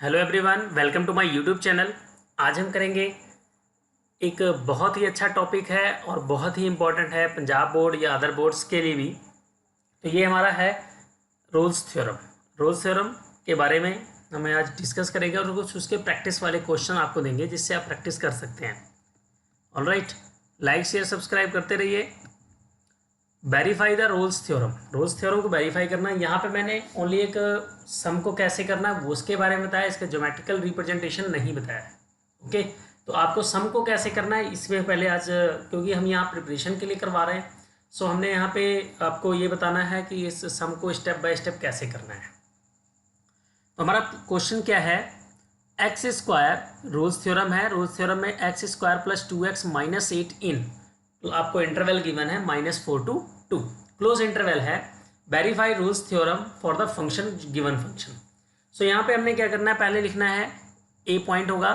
Hello everyone, welcome to my YouTube channel. आज हम करेंगे एक बहुत ही अच्छा टॉपिक है और बहुत ही इम्पोर्टेंट है पंजाब बोर्ड या अदर बोर्ड्स के लिए भी। तो ये हमारा है रोल्स थ्योरम। रोल्स थ्योरम के बारे में हमें आज डिस्कस करेंगे और कुछ उसके प्रैक्टिस वाले क्वेश्चन आपको देंगे जिससे आप प्रैक्टिस कर सकते हैं। ऑलराइट, लाइक शेयर सब्सक्राइब करते रहिए। Verify the Rolle's theorem. Rolle's theorem को वेरीफाई करना, यहाँ पे मैंने ओनली एक सम को कैसे करना है वो उसके बारे में बताया, इसका ज्योमेट्रिकल रिप्रेजेंटेशन नहीं बताया है। ओके, तो आपको सम को कैसे करना है इसमें पहले आज, क्योंकि हम यहाँ प्रिपरेशन के लिए करवा रहे हैं, सो हमने यहाँ पे आपको ये बताना है कि इस सम को स्टेप बाय स्टेप कैसे करना है। तो हमारा क्वेश्चन क्या है, एक्स स्क्वायर रोल्स थ्योरम है। रोल्स थ्योरम में x square plus 2x minus 8 in, तो आपको इंटरवल गिवन है -4 to 2, क्लोज इंटरवल है। Verify Rolle's theorem for the function given function. So यहाँ पे हमने क्या करना है, पहले लिखना है ए पॉइंट होगा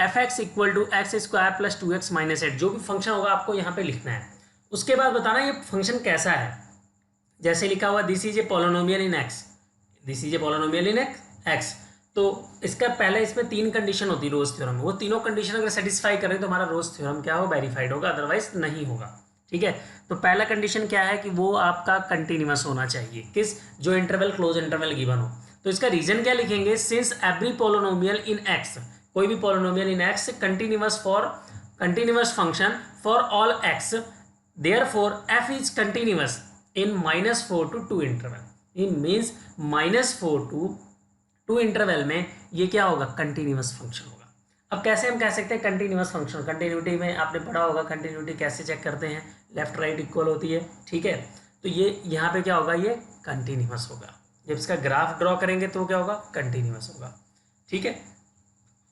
f x equal to x square plus 2x minus 8, जो भी फंक्शन होगा आपको यहाँ पे लिखना है। उसके बाद बताना ये फंक्शन कैसा है। जैसे लिखा हुआ this is a polynomial in x, this is a polynomial in x, तो इसका पहले इसमें 3 कंडीशन होती है रोल्स थ्योरम में। वो तीनों कंडीशन अगर सेटिस्फाई करें तो हमारा रोल्स थ्योरम क्या हो, वेरीफाइड होगा, अदरवाइज नहीं होगा। ठीक है, तो पहला कंडीशन क्या है कि वो आपका कंटिन्यूअस होना चाहिए, किस, जो इंटरवल क्लोज इंटरवल गिवन हो। तो इसका रीजन क्या लिखेंगे, सिंस एवरी पॉलिनोमियल इन एक्स, कोई भी polynomial in x continuous function for all x, therefore F is continuous in -4 to 2 interval. In means -4 to 2 interval में ये क्या होगा, कंटिन्यूअस फंक्शन होगा। अब कैसे हम कह सकते हैं कंटिन्यूअस फंक्शन, कंटिन्यूटी में आपने पढ़ा होगा कंटिन्यूटी कैसे चेक करते हैं, लेफ्ट राइट इक्वल होती है। ठीक है, तो ये यहाँ पे क्या होगा, ये कंटिन्यूअस होगा। जब इसका ग्राफ ड्रॉ करेंगे तो क्या होगा, कंटिन्यूअस होगा। ठीक है,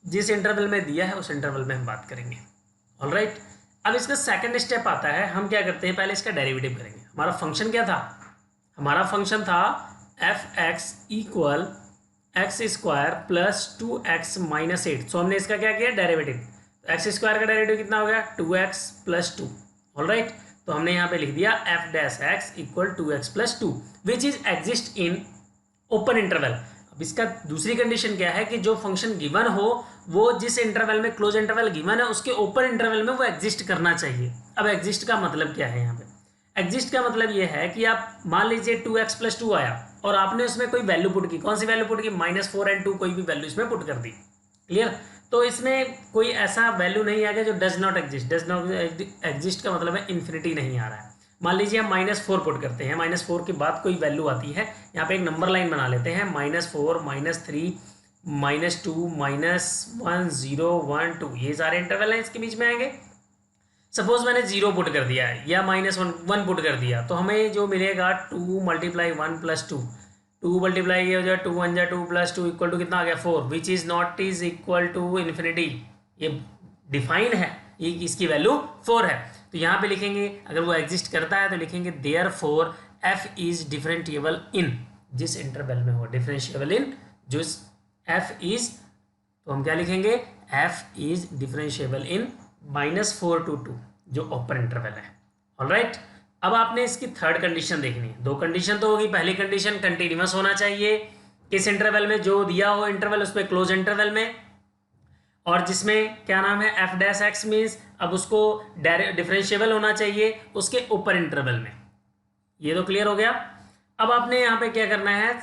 जिस इंटरवल में दिया है उस इंटरवल में हम बात करेंगे। ऑलराइट, अब इसका सेकंड स्टेप आता है, हम क्या करते हैं, पहले इसका डेरिवेटिव करेंगे। हमारा फंक्शन क्या था, हमारा फंक्शन था F x equal x square plus 2x minus 8। सो हमने इसका क्या किया, डेरिवेटिव। एक्स स्क्वायर का डेरिवेटिव कितना हो गया, 2x प्लस 2। ऑलराइट, तो हमने यहाँ पे लिख दिया F dash x equal 2x plus 2 which is exist in open interval. अब इसका दूसरी कंडीशन क्या है कि जो फंक्शन गिवन हो वो जिस इंटरवल में क्लोज इंटरवल गिवन है उसके ओपन इंटरवल में वो एग्जिस्ट करना चाहिए। अब एग्जिस्ट का मतलब क्या है, यहाँ पे एग्जिस्ट का मतलब ये है कि आप मान लीजिए 2x प्लस 2 आया और आपने उसमें कोई वैल्यू पुट की, कौन सी वैल्यू पुट की, -4 और 2, कोई भी वैल्यू इसमें पुट कर दी। क्लियर, तो इसमें कोई ऐसा वैल्यू नहीं आ गया जो does not exist. Does not exist का मतलब है इन्फिनिटी नहीं आ रहा है। मान लीजिए हम -4 पुट करते हैं, -4 के बाद कोई वैल्यू आती है, यहाँ पे एक नंबर लाइन बना लेते हैं, -4 -3 -2 -1 0 1 2, ये सारे इंटरवल हैं, इसके बीच में आएंगे। सपोज मैंने 0 पुट कर दिया है या -1 पुट कर दिया, तो हमें जो मिलेगा 2 मल्टीप्लाई 1 प्लस 2, 2 मल्टीप्लाई ये हो जाए 2 1 जा 2 प्लस 2 इक्वल टू कितना आ गया, 4, which is not is equal to infinity. ये डिफाइन है, ये इसकी वैल्यू 4 है। तो यहाँ पे लिखेंगे, अगर वो एग्जिस्ट करता है तो लिखेंगे देयरफॉर एफ इज डिफरेंशिएबल इन, जिस इंटरवल में हो डिफरेंशिएबल इन, जो एफ इज, तो हम क्या लिखेंगे, F is differentiable in -4 to 2, जो ओपन इंटरवल है। ऑलराइट, अब आपने इसकी थर्ड कंडीशन देखनी है। 2 कंडीशन तो होगी, पहली कंडीशन कंटिन्यूअस होना चाहिए किस इंटरवल में, जो दिया हो इंटरवल उस पर क्लोज इंटरवल में, और जिसमें क्या नाम है एफ डैश एक्स मीन्स अब उसको डिफरेंशिएबल होना चाहिए उसके ऊपर इंटरवल में। ये तो क्लियर हो गया। अब आपने यहाँ पे क्या करना है,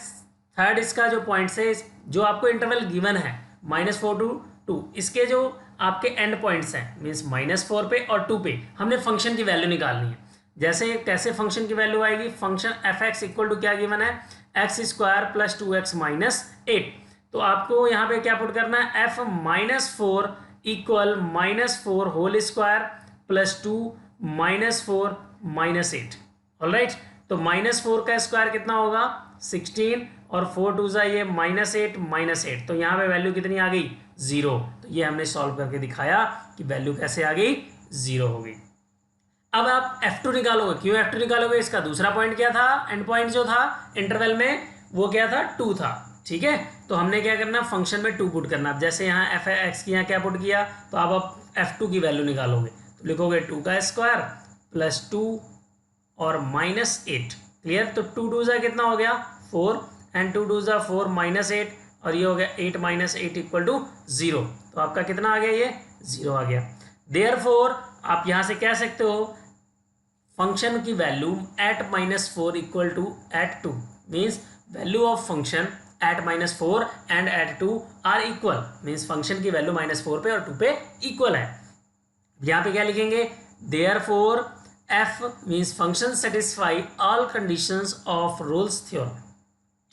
थर्ड इसका जो पॉइंट से, जो आपको इंटरवल गिवन है -4 to 2, इसके जो आपके एंड पॉइंट्स हैं मीन्स -4 पे और 2 पे, हमने फंक्शन की वैल्यू निकालनी है। जैसे कैसे फंक्शन की वैल्यू आएगी, function F x equal to क्या गिवन है, x square plus 2x minus 8। तो आपको यहाँ पे क्या पुट करना है, F -4 equal -4 whole square plus 2 -4 -8। Alright, तो -4 का स्क्वायर कितना होगा, 16, और 4 2 जा ये -8 -8, तो यहाँ पे वैल्यू कितनी आ गई, 0। तो ये हमने सॉल्व करके दिखाया कि वैल्यू कैसे आ गई, 0 हो गई। अब आप F2 निकालोगे, क्यों F2 निकालोगे, इसका दूसरा पॉइंट क्या था, एंड पॉइंट जो था इंटरवल में वो क्या था, 2 था। ठीक है, तो हमने क्या करना, फंक्शन में 2 पुट करना। अब जैसे यहाँ एफ एक्स की यहाँ क्या पुट किया, तो आप F2 की वैल्यू निकालोगे, तो लिखोगे 2 का स्क्वायर प्लस 2 और -8। क्लियर, तो 2 2 जा कितना हो गया, 4, एंड 2 2 जा 4 -8, और ये हो गया 8 माइनस 8 इक्वल टू 0। तो आपका कितना आ गया, ये 0 आ गया। देयरफॉर आप यहाँ से कह सकते हो फंक्शन की value at -4 equal to at 2, means value of function at -4 and at 2 are equal, means function की वैल्यू -4 पे और 2 पे इक्वल है। यहाँ पे क्या लिखेंगे, therefore f means function satisfy all conditions of Rolle's theorem.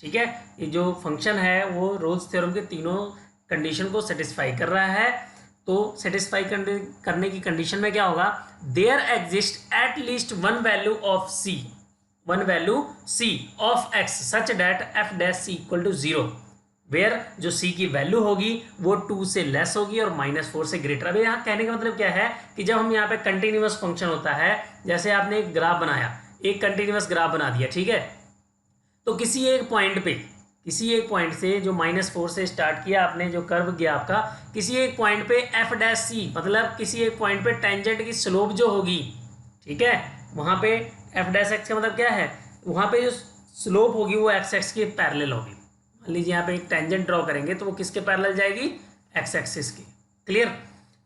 ठीक है, ये जो फंक्शन है वो रोल्स थ्योरम के तीनों कंडीशन को सेटिस्फाई कर रहा है। तो सेटिस्फाई करने की कंडीशन में क्या होगा, there exist at least one value of c of x such that f dash c equal to 0, where जो c की वैल्यू होगी वो 2 से लेस होगी और -4 से ग्रेटर। अभी यहाँ कहने का मतलब क्या है कि जब हम यहाँ पे कंटिन्यूअस फंक्शन होता है, जैसे आपने एक ग्राफ बनाया, एक कंटिन्यूअस ग्राफ बना दिया, ठीक है, तो किसी एक पॉइंट से जो -4 से स्टार्ट किया आपने, जो कर्व गया आपका, किसी एक पॉइंट पे f डैश c मतलब किसी एक पॉइंट पे टेंजेंट की स्लोप जो होगी, ठीक है, वहाँ पे f डैश x का मतलब क्या है, वहाँ पे जो स्लोप होगी वो x एक्स के पैरेलल होगी। मान लीजिए यहाँ पे एक टेंजेंट ड्रॉ करेंगे तो वो किसके पैरेलल जाएगी, x एक्सिस की। क्लियर।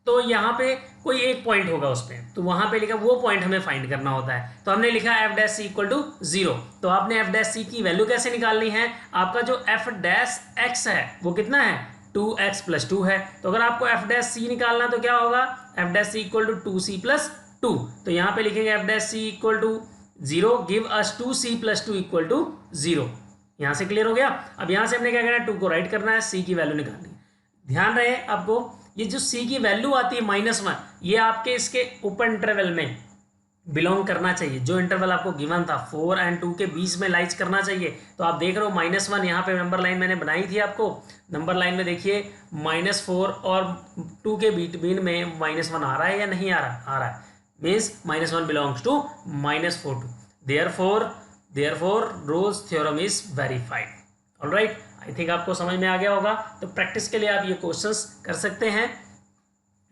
तो यहाँ पे कोई एक पॉइंट होगा उस पर, तो वहाँ पे लिखा वो पॉइंट हमें फाइंड करना होता है। तो हमने लिखा f dash c equal to 0। तो आपने f डैश c की वैल्यू कैसे निकालनी है, आपका जो f डैश x है वो कितना है, 2x प्लस 2 है। तो अगर आपको f डैश c निकालना तो क्या होगा, f dash c equal to 2c plus 2। तो यहाँ पे लिखेंगे f dash c equal to 0 give us 2c plus 2 equal to 0। यहाँ से क्लियर हो गया। अब यहाँ से हमने क्या करना है, 2 को राइट करना है, c की वैल्यू निकालनी है। ध्यान रहे आपको, ये जो c की वैल्यू आती है -1, ये आपके इसके ऊपर इंटरवल में बिलोंग करना चाहिए। जो इंटरवल आपको गिवन था 4 और 2 के बीच में लाइज करना चाहिए। तो आप देख रहे हो -1, यहाँ पे नंबर लाइन मैंने बनाई थी आपको, नंबर लाइन में देखिए -4 और 2 के बिटवीन में -1 आ रहा है या नहीं आ रहा है, means -1 belongs to -4 2। Therefore Rolle's theorem is verified. Alright, I think आपको समझ में आ गया होगा। तो प्रैक्टिस के लिए आप ये क्वेश्चंस कर सकते हैं,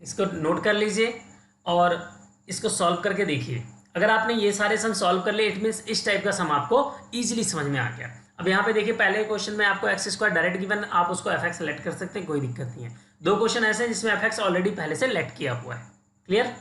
इसको नोट कर लीजिए और इसको सॉल्व करके देखिए। अगर आपने ये सारे सम सॉल्व कर लिए, इट मीन्स इस टाइप का सम आपको इजीली समझ में आ गया। अब यहाँ पे देखिए, पहले क्वेश्चन में आपको एक्स स्क्वायर डायरेक्ट गिवन, आप उसको fx सेलेक्ट कर सकते हैं, कोई दिक्कत नहीं है। 2 क्वेश्चन ऐसे हैं जिसमें fx ऑलरेडी पहले से लेट किया हुआ है। क्लियर।